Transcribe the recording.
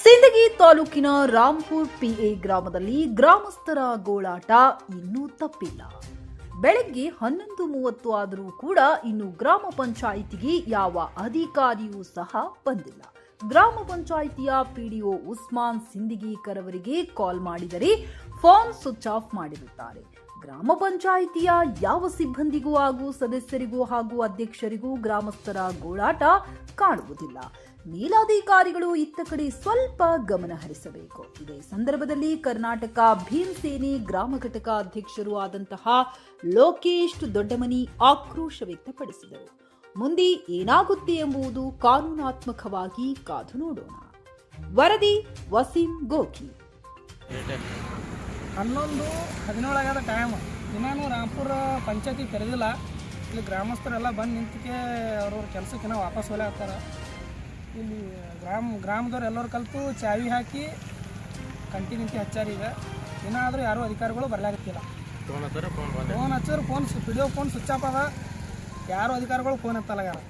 ಸಿಂದಗಿ ತಾಲೂಕಿನ ರಾಂಪುರ್ ಪಿಎ ಗ್ರಾಮದಲ್ಲಿ ಗ್ರಾಮಸ್ಥರ ಗೋಳಾಟ ಇನ್ನೂ ತಪ್ಪಿಲ್ಲ. ಬೆಳಗ್ಗೆ 11:30 ಆದರೂ ಕೂಡ ಇನ್ನು ಗ್ರಾಮ ಪಂಚಾಯಿತಿಗೆ ಯಾವ ಅಧಿಕಾರಿಯೂ ಸಹ ಬಂದಿಲ್ಲ. ಗ್ರಾಮ ಪಂಚಾಯಿತಿಯ ಪಿಡಿಒ ಉಸ್ಮಾನ್ ಸಿಂದಗಿಕರ್ ಅವರಿಗೆ ಕಾಲ್ ಮಾಡಿದರೆ ಫೋನ್ ಸ್ವಿಚ್ ಆಫ್ ಮಾಡಿರುತ್ತಾರೆ. ಗ್ರಾಮ ಪಂಚಾಯಿತಿಯ ಯಾವ ಸಿಬ್ಬಂದಿಗೂ ಹಾಗೂ ಸದಸ್ಯರಿಗೂ ಹಾಗೂ ಅಧ್ಯಕ್ಷರಿಗೂ ಗ್ರಾಮಸ್ಥರ ಗೋಳಾಟ ಕಾಣುವುದಿಲ್ಲ. ಮೇಲಾಧಿಕಾರಿಗಳು ಇತ್ತ ಕಡೆ ಸ್ವಲ್ಪ ಗಮನ ಹರಿಸಬೇಕು. ಇದೇ ಸಂದರ್ಭದಲ್ಲಿ ಕರ್ನಾಟಕ ಭೀಮ್ ಸೇನೆ ಗ್ರಾಮ ಘಟಕ ಅಧ್ಯಕ್ಷರು ಆದಂತಹ ಲೋಕೇಶ್ ದೊಡ್ಡಮನಿ ಆಕ್ರೋಶ ವ್ಯಕ್ತಪಡಿಸಿದರು. ಮುಂದೆ ಏನಾಗುತ್ತೆ ಎಂಬುದು ಕಾನೂನಾತ್ಮಕವಾಗಿ ಕಾದು ನೋಡೋಣ. ವರದಿ ವಸೀಂ ಗೋಕಿ. 11:17 ಆಗ್ಯದ ಟೈಮ್. ಇನ್ನೂ ರಾಂಪುರ ಪಂಚಾಯತಿ ತೆರೆದಿಲ್ಲ. ಇಲ್ಲಿ ಗ್ರಾಮಸ್ಥರೆಲ್ಲ ಬಂದು ನಿಂತಿಗೆ ಅವ್ರವ್ರ ಕೆಲಸಕ್ಕೆ ವಾಪಸ್ ಹೊಲೆ ಆಗ್ತಾರೆ. ಇಲ್ಲಿ ಗ್ರಾಮದವ್ರು ಎಲ್ಲರೂ ಕಲಿತು ಚಾವಿ ಹಾಕಿ ಕಂಟಿ ಹಚ್ಚಾರ. ಈಗ ಏನಾದರೂ ಯಾರೂ ಅಧಿಕಾರಿಗಳು ಬರಲಾಗತ್ತಿಲ್ಲ. ಫೋನ್ ಹಚ್ಚಿದ್ರೆ ವಿಡಿಯೋ ಫೋನ್ ಸ್ವಿಚ್ ಆಫ್ ಅದ. ಯಾರು ಅಧಿಕಾರಿಗಳು ಫೋನ್ ಎತ್ತಲ್ಲ. ಯಾರು